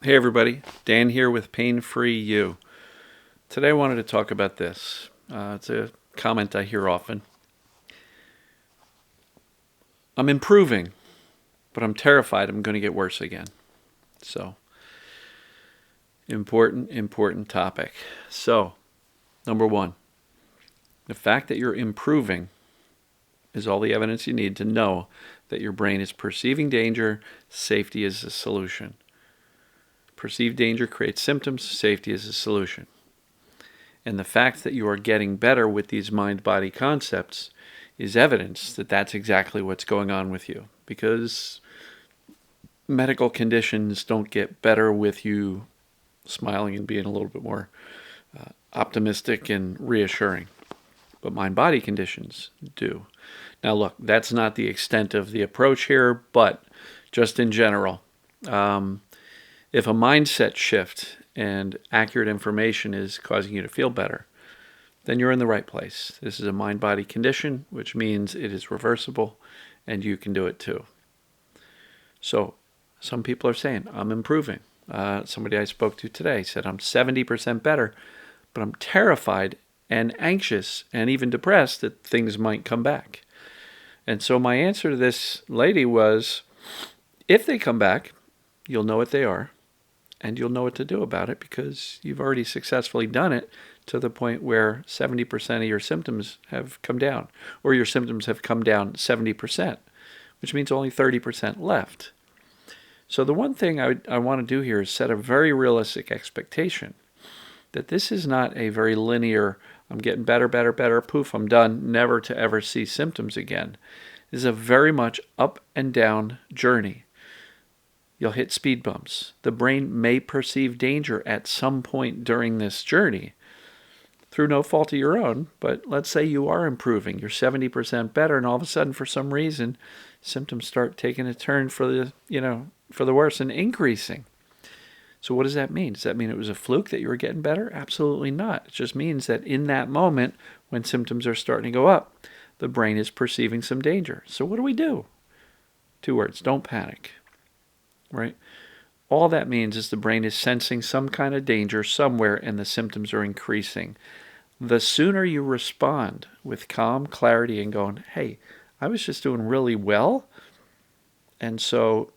Hey everybody, Dan here with Pain Free You. Today I wanted to talk about this. It's a comment I hear often. I'm improving, but I'm terrified I'm going to get worse again. So, important topic. So, number one, the fact that you're improving is all the evidence you need to know that your brain is perceiving danger. Safety is a solution. Perceived danger creates symptoms. Safety is a solution. And the fact that you are getting better with these mind-body concepts is evidence that that's exactly what's going on with you. Because medical conditions don't get better with you smiling and being a little bit more optimistic and reassuring. But mind-body conditions do. Now look, that's not the extent of the approach here, but just in general, if a mindset shift and accurate information is causing you to feel better, then you're in the right place. This is a mind-body condition, which means it is reversible, and you can do it too. So some people are saying, I'm improving. Somebody I spoke to today said, I'm 70% better, but I'm terrified and anxious and even depressed that things might come back. And so my answer to this lady was, if they come back, you'll know what they are, and you'll know what to do about it because you've already successfully done it to the point where 70% of your symptoms have come down, or your symptoms have come down 70%, which means only 30% left. So the one thing I want to do here is set a very realistic expectation that this is not a very linear, I'm getting better, poof, I'm done, never to ever see symptoms again. This is a very much up and down journey. You'll hit speed bumps. The brain may perceive danger at some point during this journey through no fault of your own, but let's say you are improving. You're 70% better, and all of a sudden, for some reason, symptoms start taking a turn for the worse and increasing. So what does that mean? Does that mean it was a fluke that you were getting better? Absolutely not. It just means that in that moment, when symptoms are starting to go up, the brain is perceiving some danger. So what do we do? 2 words, don't panic. Right? All that means is the brain is sensing some kind of danger somewhere and the symptoms are increasing. The sooner you respond with calm clarity and going, hey, I was just doing really well, and so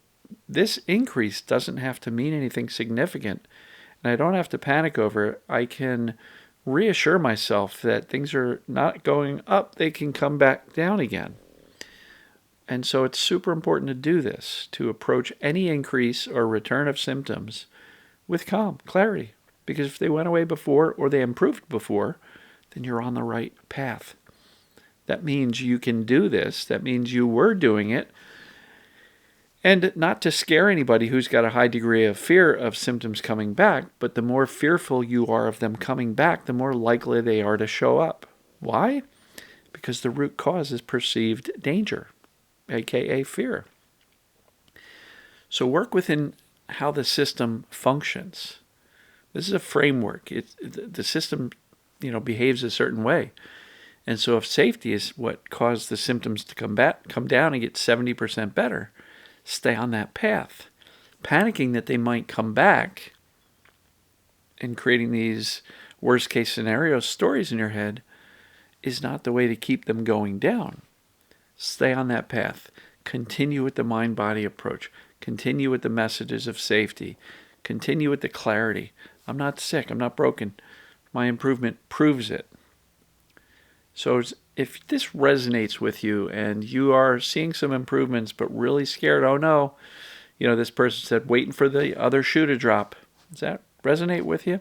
this increase doesn't have to mean anything significant, and I don't have to panic over it. I can reassure myself that things are not going up, they can come back down again. And so it's super important to do this, to approach any increase or return of symptoms with calm, clarity. Because if they went away before or they improved before, then you're on the right path. That means you can do this. That means you were doing it. And not to scare anybody who's got a high degree of fear of symptoms coming back, but the more fearful you are of them coming back, the more likely they are to show up. Why? Because the root cause is perceived danger, aka fear. So work within how the system functions. This is a framework. The system, behaves a certain way. And so if safety is what caused the symptoms to come down and get 70% better, stay on that path. Panicking that they might come back and creating these worst case scenario stories in your head is not the way to keep them going down. Stay on that path. Continue with the mind-body approach. Continue with the messages of safety. Continue with the clarity. I'm not sick. I'm not broken. My improvement proves it. So if this resonates with you and you are seeing some improvements but really scared, oh no, this person said waiting for the other shoe to drop. Does that resonate with you?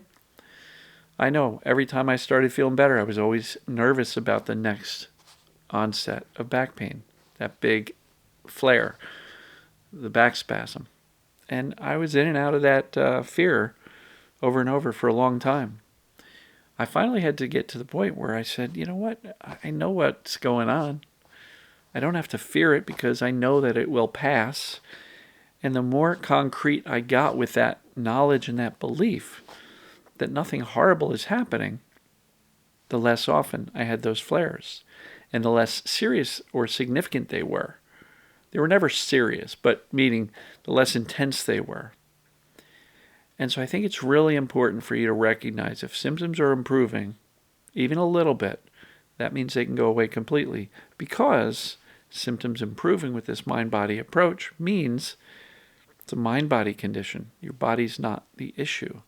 I know every time I started feeling better, I was always nervous about the next onset of back pain, that big flare, the back spasm. And I was in and out of that fear over and over for a long time. I finally had to get to the point where I said, you know what? I know what's going on. I don't have to fear it because I know that it will pass. And the more concrete I got with that knowledge and that belief that nothing horrible is happening, the less often I had those flares and the less serious or significant they were. They were never serious, but meaning the less intense they were. And so I think it's really important for you to recognize if symptoms are improving, even a little bit, that means they can go away completely, because symptoms improving with this mind-body approach means it's a mind-body condition. Your body's not the issue,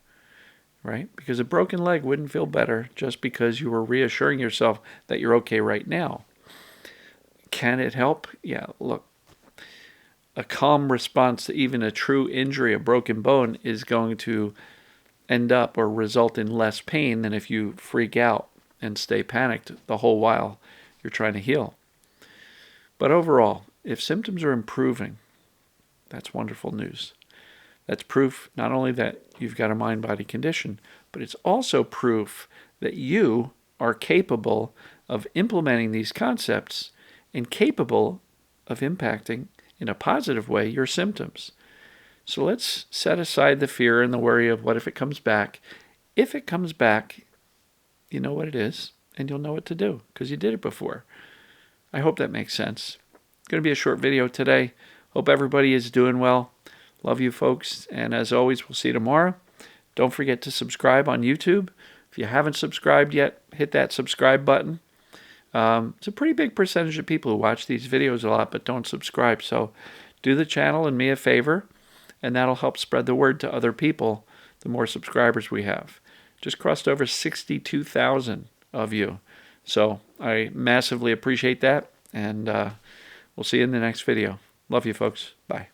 right? Because a broken leg wouldn't feel better just because you were reassuring yourself that you're okay right now. Can it help? Yeah, look, a calm response to even a true injury, a broken bone, is going to end up or result in less pain than if you freak out and stay panicked the whole while you're trying to heal. But overall, if symptoms are improving, that's wonderful news. That's proof not only that you've got a mind-body condition, but it's also proof that you are capable of implementing these concepts and capable of impacting in a positive way your symptoms. So let's set aside the fear and the worry of what if it comes back. If it comes back, you know what it is, and you'll know what to do because you did it before. I hope that makes sense. It's going to be a short video today. Hope everybody is doing well. Love you folks, and as always, we'll see you tomorrow. Don't forget to subscribe on YouTube. If you haven't subscribed yet, hit that subscribe button. It's a pretty big percentage of people who watch these videos a lot but don't subscribe, so do the channel and me a favor, and that'll help spread the word to other people the more subscribers we have. Just crossed over 62,000 of you, so I massively appreciate that, and we'll see you in the next video. Love you folks. Bye.